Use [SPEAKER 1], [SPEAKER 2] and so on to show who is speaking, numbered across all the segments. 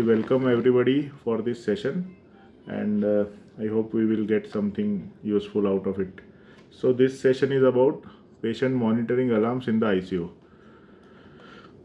[SPEAKER 1] welcome everybody for this session, and I hope we will get something useful out of it. So, this session is about patient monitoring alarms in the ICU.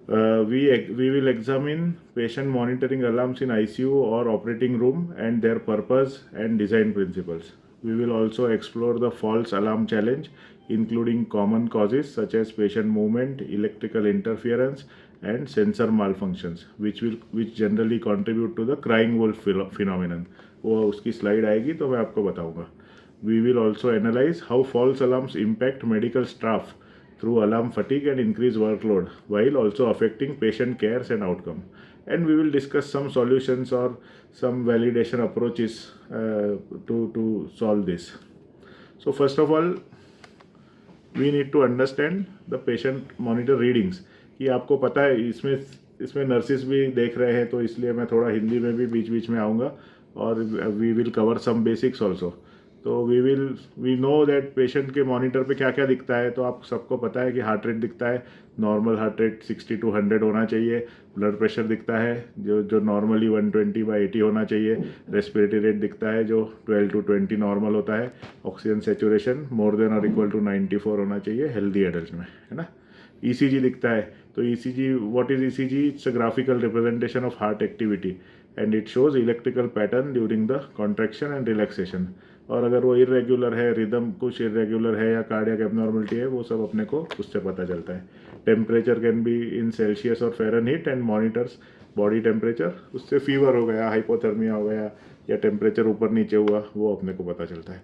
[SPEAKER 1] We will examine patient monitoring alarms in ICU or operating room and their purpose and design principles. We will also explore the false alarm challenge, including common causes such as patient movement, electrical interference, and sensor malfunctions, which generally contribute to the crying wolf phenomenon. वो उसकी slide आएगी तो मैं आपको बताऊंगा. We will also analyze how false alarms impact medical staff through alarm fatigue and increased workload, while also affecting patient cares and outcome. And we will discuss some solutions or some validation approaches to solve this. So first of all, we need to understand the patient monitor readings. कि आपको पता है इसमें nurses भी देख रहे हैं, तो इसलिए मैं थोड़ा हिंदी में भी बीच बीच में आऊँगा और we will cover some basics also. तो वी नो दैट पेशेंट के मॉनिटर पे क्या क्या दिखता है. तो आप सबको पता है कि हार्ट रेट दिखता है, नॉर्मल हार्ट रेट 60 to 100 होना चाहिए. ब्लड प्रेशर दिखता है जो नॉर्मली 120/80 होना चाहिए. रेस्पिरेटरी रेट दिखता है जो 12 to 20 नॉर्मल होता है. ऑक्सीजन सेचुरेशन मोर देन और इक्वल टू 94 होना चाहिए हेल्दी एडल्ट में, है ना. ECG दिखता है. तो ECG, what is ECG? It's a graphical representation of heart activity and it shows electrical pattern during the contraction and relaxation. और अगर वो इरेग्युलर है, रिदम कुछ इरेग्युलर है या कार्डियक एबनॉर्मलिटी है, वो सब अपने को उससे पता चलता है. Temperature can be in Celsius और Fahrenheit and monitors body temperature. उससे फीवर हो गया, हाइपोथर्मिया हो गया या टेम्परेचर ऊपर नीचे हुआ, वो अपने को पता चलता है.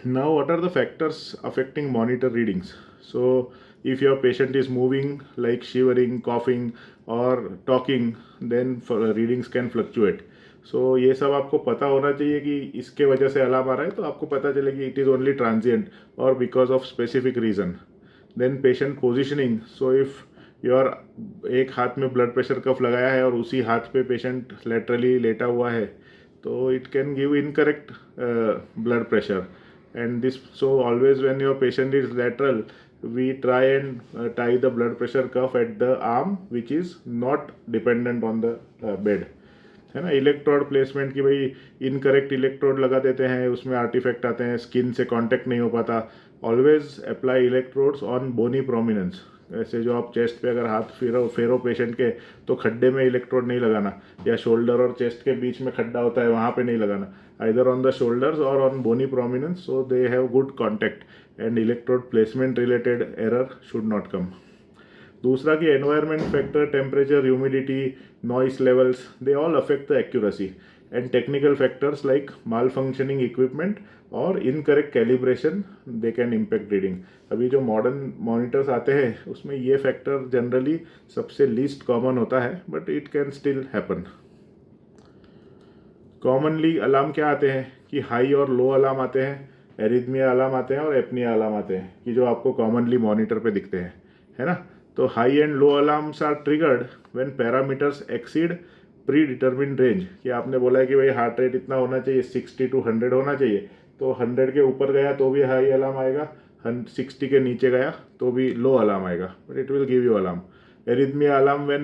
[SPEAKER 1] Now, what are the factors affecting monitor readings? So, if your patient is moving, like shivering, coughing, or talking, then readings can fluctuate. So, ये सब आपको पता होना चाहिए कि इसके वजह से अलार्म आ रहा है, तो आपको पता चले कि it is only transient or because of specific reason. Then patient positioning. So, if your एक हाथ में ब्लड प्रेशर कफ लगाया है और उसी हाथ पे पेशेंट लेटरली लेटा हुआ है, तो it can give incorrect blood pressure. And this, so always when your patient is lateral, we try and tie the blood pressure cuff at the arm which is not dependent on the bed, है ना. Electrode placement की भाई incorrect electrode लगा देते हैं, उसमें artefact आते हैं, स्किन से कांटेक्ट नहीं हो पाता. Always apply electrodes on bony prominence. ऐसे जो आप चेस्ट पे अगर हाथ फेरो पेशेंट के, तो खड्डे में इलेक्ट्रोड नहीं लगाना, या शोल्डर और चेस्ट के बीच में खड्डा होता है वहाँ पे नहीं लगाना. either on the shoulders or on bony prominence, so they have good contact and electrode placement related error should not come. दूसरा कि environment factor, temperature, humidity, noise levels, they all affect the accuracy. And technical factors like malfunctioning equipment or incorrect calibration, they can impact reading. अभी जो modern monitors आते हैं उसमें ये factor generally सबसे least common होता है, but it can still happen. Commonly alarm क्या आते हैं कि हाई और लो अलार्म आते हैं, एरिथमिया अलार्म आते हैं और एपनिया अलार्म आते हैं, कि जो आपको कॉमनली मॉनिटर पे दिखते हैं, है ना. तो high and low alarms are triggered when parameters exceed predetermined range. कि आपने बोला है कि भाई हार्ट रेट इतना होना चाहिए, 60 to 100 होना चाहिए, तो 100 के ऊपर गया तो भी हाई अलार्म आएगा, 60 के नीचे गया तो भी लो अलार्म आएगा, but it will give you alarm. Arrhythmia alarm when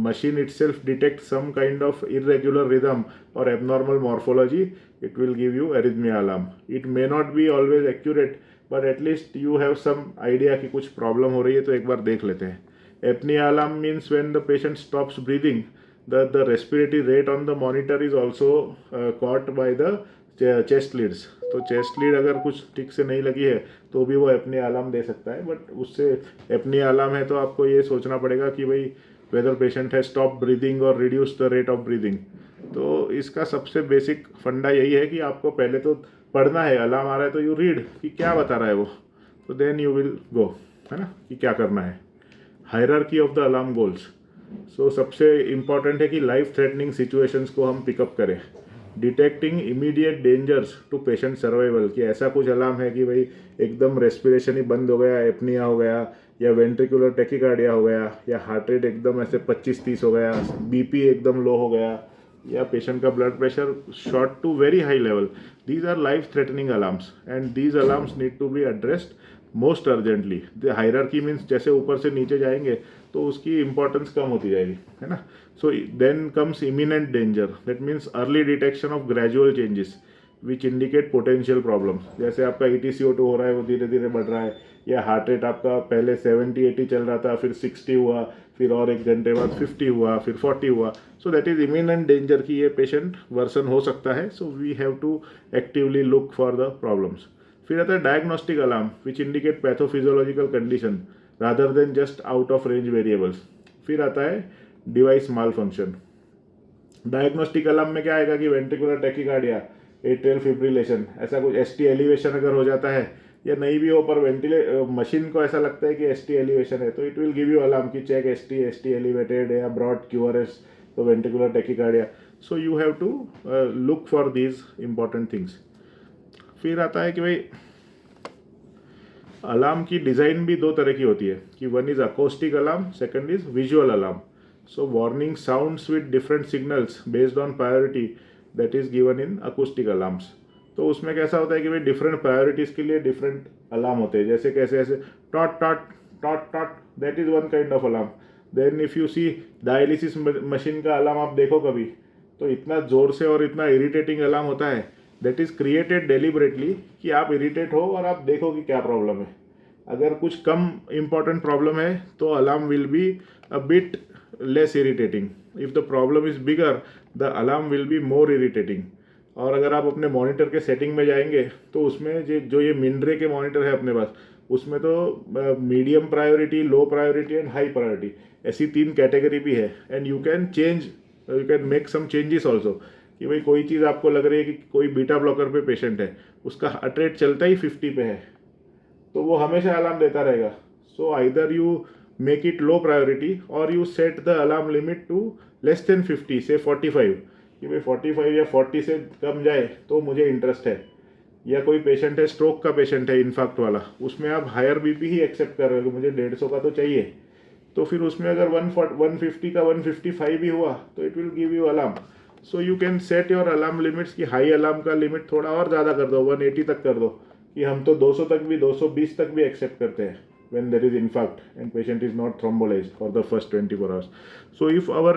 [SPEAKER 1] machine itself detects some kind of irregular rhythm or abnormal morphology, it will give you arrhythmia alarm. It may not be always accurate, but at least you have some idea कि कुछ problem हो रही है, तो एक बार देख लेते हैं. Apnea alarm means when the patient stops breathing, the respiratory rate on the monitor is also caught by the chest leads. तो चेस्ट लीड अगर कुछ ठीक से नहीं लगी है तो भी वो अपने अलार्म दे सकता है, बट उससे अपने अलार्म है तो आपको ये सोचना पड़ेगा कि भाई वेदर पेशेंट है स्टॉप ब्रीदिंग और reduce the rate of breathing. तो इसका सबसे बेसिक फंडा यही है कि आपको पहले तो पढ़ना है, अलार्म आ रहा है तो यू रीड कि क्या बता रहा है वो, तो देन यू विल गो, है ना, कि क्या करना है. Hierarchy of the alarm goals. So सबसे इम्पॉर्टेंट है कि लाइफ थ्रेटनिंग सिचुएशंस को हम पिकअप करें. Detecting immediate dangers to patient survival, कि ऐसा कुछ अलार्म है कि भाई एकदम रेस्पिरेशन ही बंद हो गया, एपनिया हो गया, या वेंट्रिकुलर टेकिकार्डिया हो गया, या हार्ट रेट एकदम ऐसे 25-30 हो गया, बीपी एकदम लो हो गया, या पेशेंट का blood pressure shot to very high level. These are life threatening alarms and these alarms need to be addressed most urgently. The hierarchy means जैसे ऊपर से नीचे जाएंगे तो उसकी इंपॉर्टेंस कम होती जाएगी, है ना. So then comes imminent danger, that means early detection of gradual changes which indicate potential problems. जैसे आपका EtCO2 हो रहा है, वो धीरे धीरे बढ़ रहा है, या हार्ट रेट आपका पहले 70-80 चल रहा था, फिर 60 हुआ, फिर और एक घंटे बाद 50 हुआ, फिर 40 हुआ. So that is imminent danger कि ये पेशेंट वर्सन हो सकता है. So we have to actively look for the problems. फिर आता है diagnostic alarm which indicate pathophysiological condition rather than just out of range variables. फिर आता है device malfunction. Diagnostic alarm में क्या आएगा कि वेंट्रिकुलर टैकीकार्डिया, एट्रियल फिब्रिलेशन, ऐसा कुछ ST एलिवेशन अगर हो जाता है या नहीं भी हो पर मशीन को ऐसा लगता है कि ST एलिवेशन है, तो it will give you alarm कि चेक ST एलिवेटेड या ब्रॉड QRS, तो ventricular tachycardia. So you have to look for these important things. फिर आता है कि भाई अलार्म की डिज़ाइन भी दो तरह की होती है कि one is acoustic alarm, second is visual alarm. So warning sounds with different signals based on priority that is given in acoustic alarms. तो उसमें कैसा होता है कि भाई डिफरेंट प्रायोरिटीज़ के लिए डिफरेंट अलार्म होते हैं. जैसे कैसे ऐसे टॉट टॉट टॉट टॉट, that is one kind of alarm. Then if you see dialysis machine का अलार्म आप देखो कभी, तो इतना ज़ोर से और इतना इरिटेटिंग अलार्म होता है, दैट इज़ क्रिएटेड डेलिबरेटली कि आप इरिटेट हो और आप देखो कि क्या प्रॉब्लम है. अगर कुछ कम इम्पॉर्टेंट प्रॉब्लम है तो alarm will be a bit less irritating. If the problem is bigger the alarm will be more irritating. और अगर आप अपने मॉनिटर के सेटिंग में जाएंगे तो उसमें जो ये मिनरे के मॉनिटर है अपने पास, उसमें तो medium priority, low priority and high priority, ऐसी 3 कैटेगरी भी है. And you can make some changes also कि भाई कोई चीज़ आपको लग रही है कि कोई बीटा ब्लॉकर पे पेशेंट है, उसका हार्ट रेट चलता ही 50 पे है, तो वो हमेशा अलार्म देता रहेगा. So either you make it low priority और you set the alarm limit to less than 50, से 45, कि भाई 45 या 40 से कम जाए तो मुझे इंटरेस्ट है. या कोई पेशेंट है, स्ट्रोक का पेशेंट है, इन्फाक्ट वाला, उसमें आप हायर BP ही एक्सेप्ट कर रहे हो, मुझे 150 का तो चाहिए, तो फिर उसमें अगर 150 का 155 भी हुआ तो it will give you alarm. So you can set your alarm limits कि हाई अलार्म का लिमिट थोड़ा और ज़्यादा कर दो, 180 तक कर दो, कि हम तो 200 तक भी, 220 तक भी एक्सेप्ट करते हैं when there is infarct and patient is not thrombolized for the first 24 hours. So if our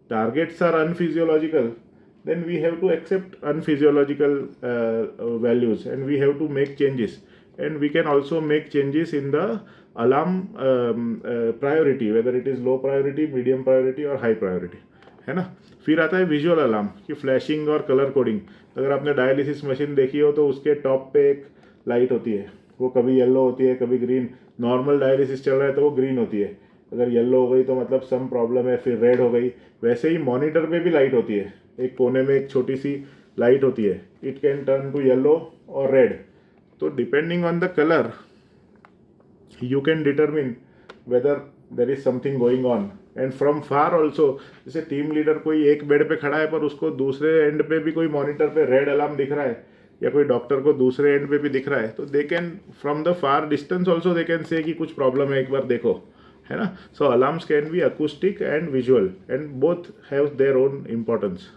[SPEAKER 1] targets are unphysiological, then we have to accept unphysiological values and we have to make changes. And we can also make changes in the alarm priority, whether it is low priority, medium priority or high priority, है ना. फिर आता है visual alarm कि flashing और colour coding. अगर आपने dialysis machine देखी हो तो उसके टॉप पे एक लाइट होती है, वो कभी येलो होती है कभी ग्रीन. नॉर्मल डायलिसिस चल रहा है तो वो ग्रीन होती है, अगर येलो हो गई तो मतलब सम प्रॉब्लम है, फिर रेड हो गई. वैसे ही मॉनिटर पे भी लाइट होती है, एक कोने में एक छोटी सी लाइट होती है, it can turn to yellow और रेड. तो depending on the colour you can determine whether there is something going on. And from far also, जैसे टीम लीडर कोई एक बेड पे खड़ा है पर उसको दूसरे एंड पे भी कोई मॉनिटर पे रेड अलार्म दिख रहा है, या कोई डॉक्टर को दूसरे एंड पे भी दिख रहा है, तो they can from the far distance also they can say कि कुछ प्रॉब्लम है, एक बार देखो, है ना. So alarms can be acoustic and visual and both have their own importance.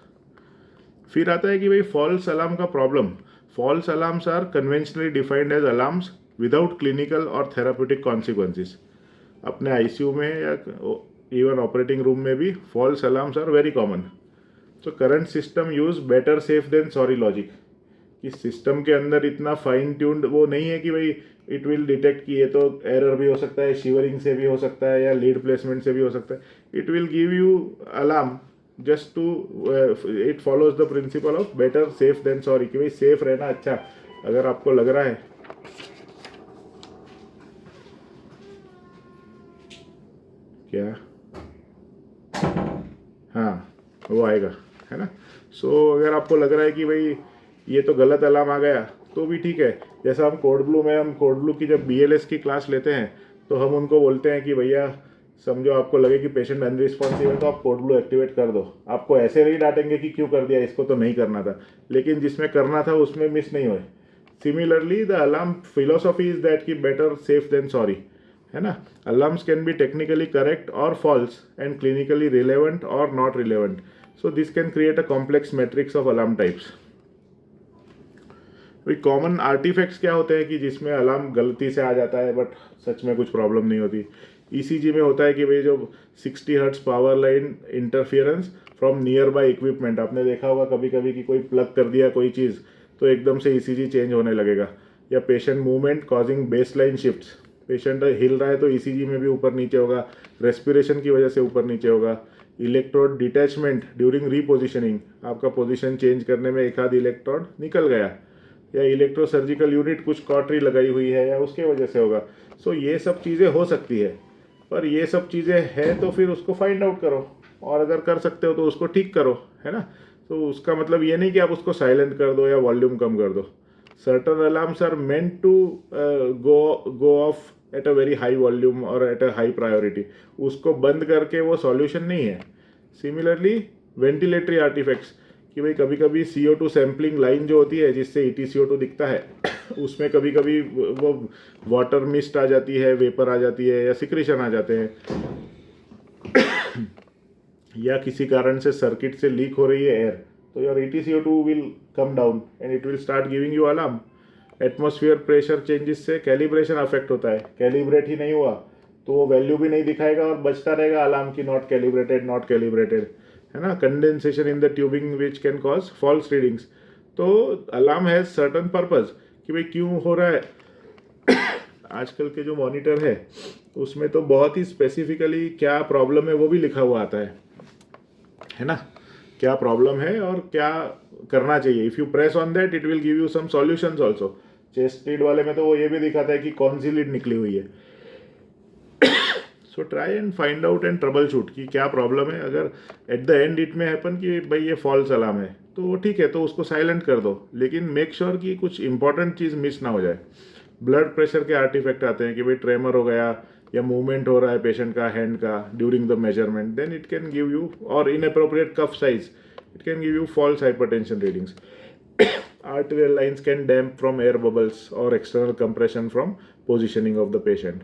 [SPEAKER 1] फिर आता है कि भाई फॉल्स अलार्म का problem. False alarms are conventionally defined as alarms without clinical और थेराप्यूटिक कॉन्सिक्वेंसेस. अपने ICU में या इवन ऑपरेटिंग रूम में भी false alarms are very common. So current system use better safe than sorry logic. इस system के अंदर इतना फाइन ट्यून्ड वो नहीं है कि भाई इट विल डिटेक्ट कि ये तो एरर भी हो सकता है, शिवरिंग से भी हो सकता है, या लीड प्लेसमेंट से भी हो सकता है. It will give you alarm just to, it follows the principle of better safe than sorry, कि भाई सेफ रहना अच्छा. अगर आपको लग रहा है क्या, हाँ वो आएगा, है ना. सो अगर आपको लग रहा है कि भाई ये तो गलत अलार्म आ गया तो भी ठीक है. जैसा हम कोड ब्लू की जब BLS की क्लास लेते हैं तो हम उनको बोलते हैं कि भैया समझो आपको लगे कि पेशेंट अनरिस्पॉन्सिव है तो आप कोड ब्लू एक्टिवेट कर दो. आपको ऐसे नहीं डांटेंगे कि क्यों कर दिया, इसको तो नहीं करना था, लेकिन जिसमें करना था उसमें मिस नहीं हुए. Similarly the alarm philosophy is that कि बेटर सेफ देन सॉरी, है ना. Alarms can be technically correct और फॉल्स एंड क्लिनिकली रिलेवेंट और not relevant. So this can create a complex matrix of alarm types. भाई common artefacts क्या होते हैं कि जिसमें अलार्म गलती से आ जाता है बट सच में कुछ प्रॉब्लम नहीं होती. ईसीजी में होता है कि भाई जो 60 hertz power line interference from near by equipment, आपने देखा होगा कभी कभी कि कोई प्लग कर दिया कोई चीज़ तो एकदम से ईसीजी चेंज होने लगेगा, या patient movement causing base line shift, patient हिल रहा है तो ईसीजी में भी ऊपर नीचे होगा, रेस्पिरेशन की वजह से ऊपर नीचे होगा, इलेक्ट्रोड डिटैचमेंट ड्यूरिंग रीपोजिशनिंग, आपका पोजीशन चेंज करने में एक आध इलेक्ट्रोड निकल गया, या इलेक्ट्रो सर्जिकल यूनिट कुछ कॉटरी लगाई हुई है या उसके वजह से होगा। सो ये सब चीज़ें हो सकती है, पर ये सब चीज़ें हैं तो फिर उसको फाइंड आउट करो, और अगर कर सकते हो तो उसको ठीक करो, है ना। तो उसका मतलब ये नहीं कि आप उसको साइलेंट कर दो या वॉल्यूम कम कर दो। Certain alarms are meant to go off at a very high volume और एट अ हाई प्रायोरिटी, उसको बंद करके वो सॉल्यूशन नहीं है। सिमिलरली वेंटिलेटरी आर्टिफैक्ट्स, कि भाई कभी कभी CO2 सैम्पलिंग लाइन जो होती है जिससे EtCO2 दिखता है उसमें कभी कभी वो वाटर मिस्ट आ जाती है, वेपर आ जाती है, या सिक्रेशन आ जाते हैं, या किसी कारण से सर्किट से लीक हो रही है एयर, तो your EtCO2 will come down and it will start giving you alarm. Atmosphere pressure changes से कैलिब्रेशन अफेक्ट होता है, कैलिब्रेट ही नहीं हुआ तो वो वैल्यू भी नहीं दिखाएगा और बचता रहेगा अलार्म की नॉट कैलिब्रेटेड नॉट कैलिब्रेटेड, है ना। Condensation in the tubing which can cause false readings. तो अलार्म हैज सर्टन पर्पज कि भाई क्यों हो रहा है। आजकल के जो मॉनिटर है उसमें तो बहुत ही स्पेसिफिकली क्या प्रॉब्लम है वो भी लिखा हुआ आता है ना, क्या प्रॉब्लम है और क्या करना चाहिए। If you press on that it will give you some solutions also. Chest lead वाले में तो वो ये भी दिखाता है कि कौन सी लीड निकली हुई है। So try and find out and trouble shoot कि क्या प्रॉब्लम है। अगर एट द एंड इट में हैपन कि भाई ये फॉल्स अलार्म है तो वो ठीक है, तो उसको साइलेंट कर दो, लेकिन मेक श्योर कि कुछ इंपॉर्टेंट चीज़ मिस ना हो जाए। ब्लड प्रेशर के आर्टिफैक्ट आते हैं कि भाई ट्रेमर हो गया या मूवमेंट हो रहा है पेशेंट का हैंड का during the measurement, then it can give you, और inappropriate cuff size, it can give you false hypertension readings. Arterial lines can damp from air bubbles or external compression from positioning of the patient.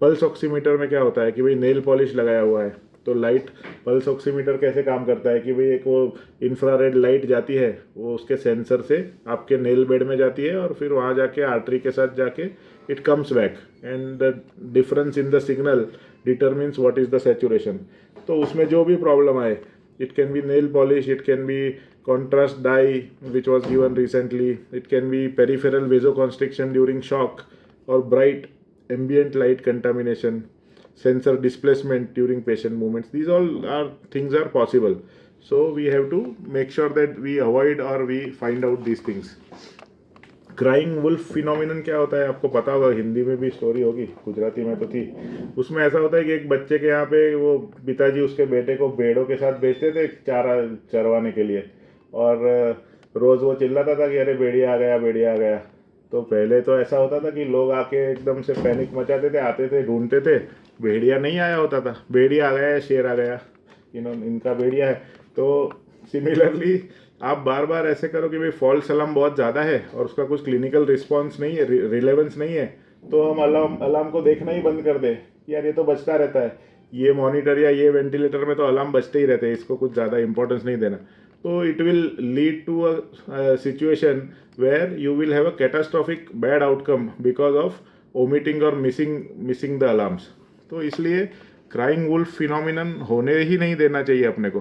[SPEAKER 1] Pulse oximeter में क्या होता है कि भाई nail polish लगाया हुआ है तो लाइट, पल्स ऑक्सीमीटर कैसे काम करता है कि भाई एक वो इंफ्रारेड लाइट जाती है, वो उसके सेंसर से आपके नेल बेड में जाती है और फिर वहाँ जाके आर्टरी के साथ जाके it comes back and the difference in the signal determines what is the saturation. तो उसमें जो भी प्रॉब्लम आए, it can be nail polish, it can be contrast dye which was given recently, it can be peripheral vasoconstriction during shock or bright ambient light contamination, sensor displacement during patient movements. These all are things are possible, so we have to make sure that we avoid or we find out these things. Crying wolf phenomenon क्या होता है आपको पता होगा, हिंदी में भी story होगी, गुजराती में तो थी। उसमें ऐसा होता है कि एक बच्चे के यहाँ पे वो पिताजी उसके बेटे को भेड़ों के साथ भेजते थे चारा चरवाने के लिए, और रोज़ वो चिल्लाता था कि अरे भेड़िया आ गया भेड़िया आ गया। तो पहले तो ऐसा होता था कि लोग आके एकदम से पैनिक मचाते थे, आते थे ढूंढते थे, भेड़िया नहीं आया होता था, भेड़िया आ गया या शेर आ गया, इनका भेड़िया है। तो सिमिलरली आप बार बार ऐसे करो कि भाई फॉल्स अलार्म बहुत ज़्यादा है और उसका कुछ क्लिनिकल रिस्पॉन्स नहीं है, रिलेवेंस नहीं है, तो हम अलार्म को देखना ही बंद कर दें, यार ये तो बजता रहता है, ये मॉनिटर या ये वेंटिलेटर में तो अलार्म बजते ही रहते हैं, इसको कुछ ज़्यादा इंपॉर्टेंस नहीं देना। तो it will lead to a situation where you will have a catastrophic bad outcome because of omitting और मिसिंग द अलार्म्स। तो इसलिए क्राइंग वुल्फ फिनोमिनन होने ही नहीं देना चाहिए अपने को,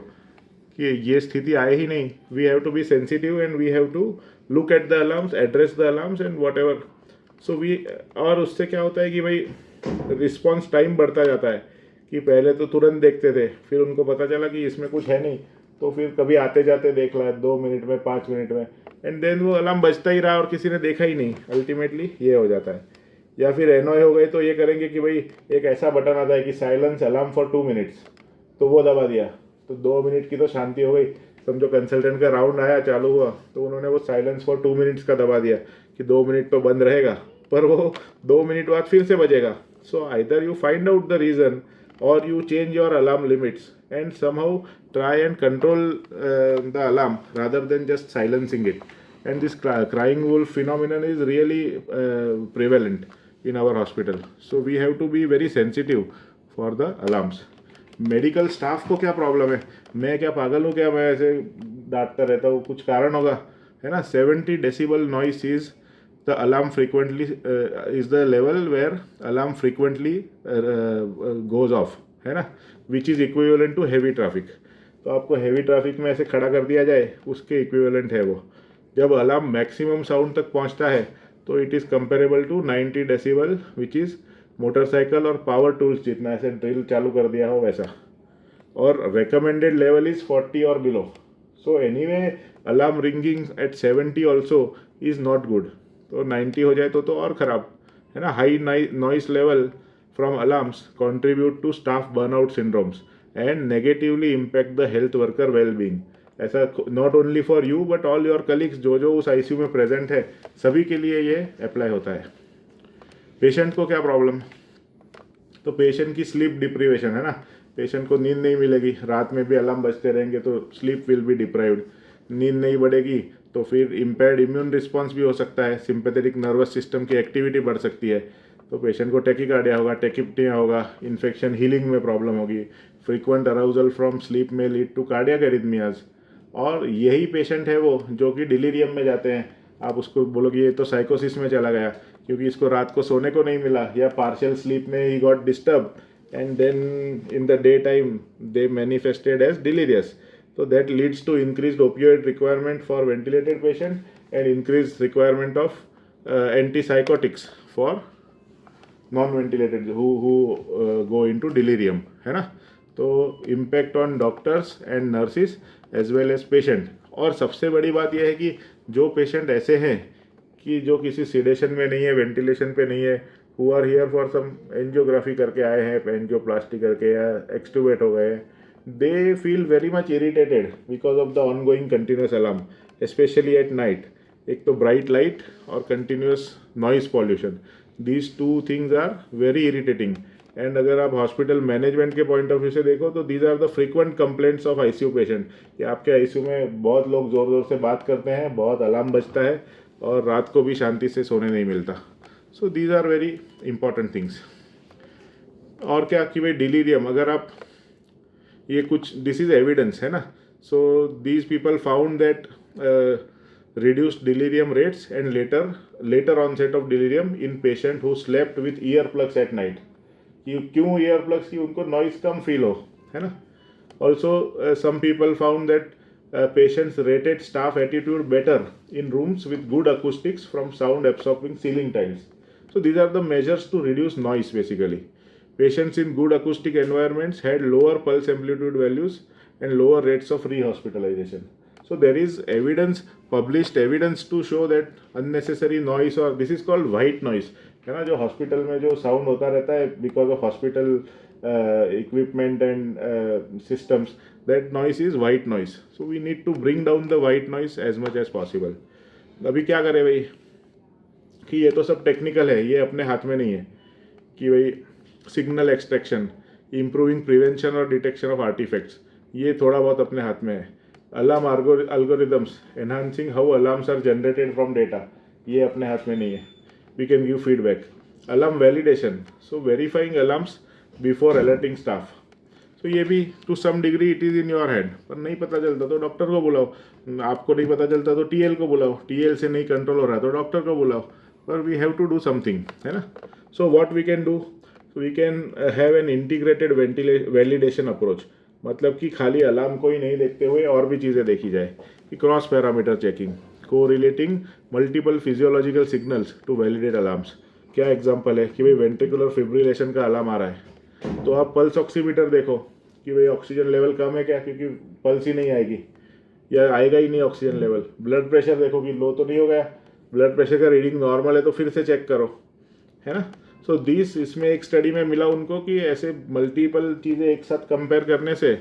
[SPEAKER 1] कि ये स्थिति आए ही नहीं। We have to be sensitive and we have to look at the alarms, address the alarms and whatever. So we, और उससे क्या होता है कि भाई रिस्पॉन्स टाइम बढ़ता जाता है, कि पहले तो तुरंत देखते थे, फिर उनको पता चला कि इसमें कुछ है नहीं, तो फिर कभी आते जाते देख रहा है 2 मिनट में 5 मिनट में, एंड देन वो अलार्म बजता ही रहा और किसी ने देखा ही नहीं, अल्टीमेटली ये हो जाता है। या फिर एनओए हो गए तो ये करेंगे कि भाई एक ऐसा बटन आता है कि साइलेंस अलार्म फॉर 2 मिनट्स, तो वो दबा दिया तो 2 मिनट की तो शांति हो गई। समझो कंसल्टेंट का राउंड आया, चालू हुआ, तो उन्होंने वो साइलेंस फॉर 2 मिनट्स का दबा दिया कि 2 मिनट तो बंद रहेगा, पर वो 2 मिनट बाद फिर से बजेगा। सो either you find out the reason और you change your alarm limits and somehow try and control the alarm rather than just silencing it. And this crying wolf phenomenon is really prevalent in our hospital, so we have to be very sensitive for the alarms. Medical staff को क्या problem है, मैं क्या पागल हूँ क्या, मैं ऐसे डांटता रहता हूँ, कुछ कारण होगा, है ना। 70 decibel noise is the alarm frequently is the level where alarm frequently goes off, है ना, which is equivalent to heavy traffic. तो आपको हेवी ट्रैफिक में ऐसे खड़ा कर दिया जाए, उसके इक्विवेलेंट है वो. जब अलार्म मैक्सिमम साउंड तक पहुंचता है तो it is comparable to 90 decibel, which is motorcycle और पावर टूल्स जितना ऐसे ड्रिल चालू कर दिया हो वैसा. और recommended level is 40 or below. So anyway, alarm ringing at 70 also is not good. तो 90 हो जाए तो और ख़राब है ना. High noise level from alarms contribute to staff burnout syndromes and negatively impact the health worker well-being. ऐसा not only for you but all your colleagues जो उस ICU में present है, सभी के लिए ये अप्लाई होता है. पेशेंट को क्या प्रॉब्लम? तो पेशेंट की स्लीप डिप्रीवेशन है ना. पेशेंट को नींद नहीं मिलेगी, रात में भी अलार्म बजते रहेंगे तो स्लीप विल बी डिप्राइव्ड. नींद नहीं बढ़ेगी तो फिर इम्पेयर्ड इम्यून रिस्पॉन्स भी हो सकता है, सिंपैथेटिक नर्वस सिस्टम की एक्टिविटी बढ़ सकती है. तो पेशेंट को टेकिकार्डिया होगा, टेकिप्निया होगा, इन्फेक्शन हीलिंग में प्रॉब्लम होगी. फ्रीक्वेंट अराउजल फ्रॉम स्लीप में लीड टू कार्डियक एरिथमियाज. और यही पेशेंट है वो जो कि डिलीरियम में जाते हैं. आप उसको बोलोगे ये तो साइकोसिस में चला गया क्योंकि इसको रात को सोने को नहीं मिला, या पार्शियल स्लीप में he got disturb and then in the daytime they manifested as delirious. So that leads to increased opioid requirement for ventilated patient and increased requirement of antipsychotics for non-ventilated who go into delirium, है ना. तो impact on doctors and nurses as well as patient. और सबसे बड़ी बात यह है कि जो पेशेंट ऐसे हैं कि जो किसी सिडेशन में नहीं है, वेंटिलेशन पे नहीं है, who are here for some angiography करके आए हैं, एंजियोप्लास्टी करके या एक्सटूबेट हो गए, they feel very much irritated because of the ongoing continuous alarm, especially at night. एक तो bright light और continuous noise pollution. These two things are very irritating. And अगर आप हॉस्पिटल मैनेजमेंट के पॉइंट ऑफ व्यू से देखो तो these are the frequent complaints of ICU patient कि आपके ICU में बहुत लोग ज़ोर ज़ोर से बात करते हैं, बहुत अलार्म बजता है और रात को भी शांति से सोने नहीं मिलता. So these are very important things. और क्या कि भाई डिलीरियम, अगर आप ये कुछ दिस इज एविडेंस है ना. So these people found that reduced delirium rates and later onset of delirium in patient who slept with earplugs at night. क्यों ईयर प्लग्स की? उनको नॉइस कम फील हो, है ना. Also some people found that patients rated staff attitude better in rooms with good acoustics from sound absorbing ceiling tiles. So these are the measures to reduce noise basically. Patients in good acoustic environments had lower pulse amplitude values and lower rates of rehospitalization. So there is evidence, published evidence to show that unnecessary noise, or this is called white noise, है ना, जो hospital में जो sound होता रहता है because of hospital equipment and systems, that noise is white noise. So we need to bring down the white noise as much as possible. अभी क्या करें भाई कि ये तो सब टेक्निकल है, ये अपने हाथ में नहीं है कि भाई सिग्नल एक्सट्रैक्शन, इम्प्रूविंग प्रिवेंशन और डिटेक्शन ऑफ आर्टिफैक्ट्स, ये थोड़ा बहुत अपने हाथ में है. Alarm algorithms enhancing how alarms are generated from data, ये अपने हाथ में नहीं है. We can give feedback. Alarm validation, so verifying alarms before alerting staff. So ये भी to some degree it is in your hand. पर नहीं पता चलता तो डॉक्टर को बुलाओ, आपको नहीं पता चलता तो TL को बुलाओ, TL से नहीं कंट्रोल हो रहा तो डॉक्टर को बुलाओ. पर we have to do something, है ना. So what we can do? So we can have an integrated validation approach. मतलब कि खाली अलार्म को ही नहीं देखते हुए और भी चीज़ें देखी जाए कि cross parameter checking, correlating multiple physiological signals to validate alarms. क्या एग्जांपल है कि भाई वेंट्रिकुलर फिब्रिलेशन का अलार्म आ रहा है तो आप पल्स ऑक्सीमीटर देखो कि भाई ऑक्सीजन लेवल कम है क्या, क्योंकि पल्स ही नहीं आएगी या आएगा ही नहीं ऑक्सीजन लेवल. ब्लड प्रेशर देखो कि लो तो नहीं हो गया, ब्लड प्रेशर का रीडिंग नॉर्मल है तो फिर से चेक करो, है ना. सो दिस, इसमें एक स्टडी में मिला उनको कि ऐसे मल्टीपल चीज़ें एक साथ कंपेयर करने से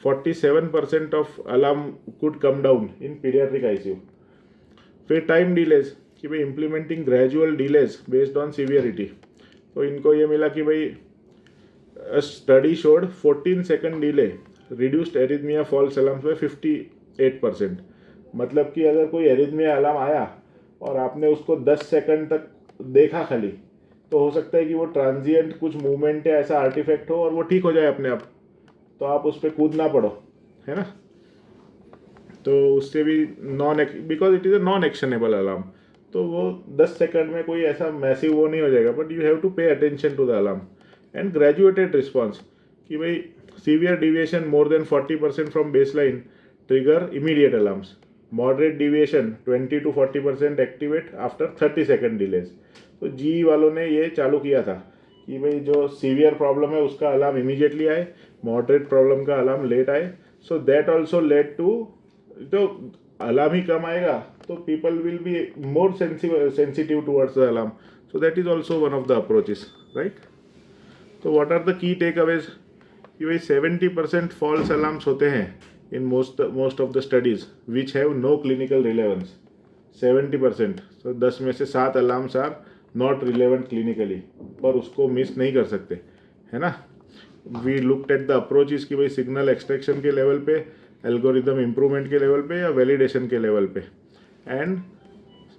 [SPEAKER 1] 47% of alarm could come down in paediatric ICU. फिर टाइम डिलेज कि भाई implementing gradual delays based on severity. तो इनको ये मिला कि भाई study showed 14 second delay reduced arrhythmia false alarms में 58%. मतलब कि अगर कोई एरिथमिया अलार्म आया और आपने उसको 10 सेकंड तक देखा खाली, तो हो सकता है कि वो ट्रांजिएंट कुछ मूवमेंट है, ऐसा आर्टिफैक्ट हो और वो ठीक हो जाए अपने आप, तो आप उस पर कूद ना पड़ो, है ना. तो उससे भी because it is a non actionable alarm, तो वो 10 सेकंड में कोई ऐसा मैसिव वो नहीं हो जाएगा, but you have to pay attention to the alarm and graduated response कि भाई severe deviation more than 40% from baseline trigger immediate alarms, moderate deviation 20 to 40% activate after 30 second delays. तो जी वालों ने ये चालू किया था कि भाई जो सीवियर प्रॉब्लम है उसका अलार्म इमीडिएटली आए, मॉडरेट प्रॉब्लम का अलार्म लेट आए। So that also lead to, तो अलार्म ही कम आएगा तो people will be more sensitive towards the alarm. So that is also one of the approaches, right. तो what are the key takeaways कि भाई 70% false alarms होते हैं in most of the studies which have no clinical relevance. 70%, तो 10 में से 7 alarms are not relevant clinically, पर उसको मिस नहीं कर सकते, है ना। We looked at the approaches कि भाई सिग्नल एक्सट्रैक्शन के लेवल पे, एल्गोरिदम इम्प्रूवमेंट के लेवल पे या वैलिडेशन के लेवल पे। एंड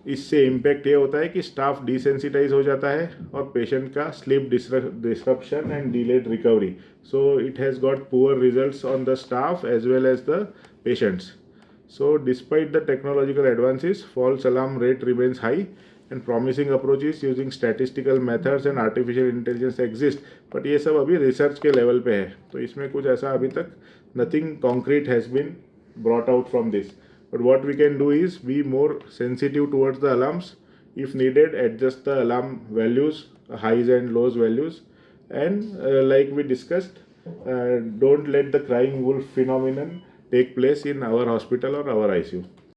[SPEAKER 1] इससे इम्पैक्ट ये होता है कि स्टाफ डिसेंसिटाइज हो जाता है और पेशेंट का sleep disruption and delayed recovery. So it has got poor results on the staff as well as the patients. So despite the technological advances, false alarm rate remains high and promising approaches using statistical methods and artificial intelligence exist. But ये सब अभी research के level पे है, तो इसमें कुछ ऐसा अभी तक nothing concrete has been brought out from this. But what we can do is be more sensitive towards the alarms. If needed, adjust the alarm values, highs and lows values, and like we discussed, don't let the crying wolf phenomenon take place in our hospital or our ICU.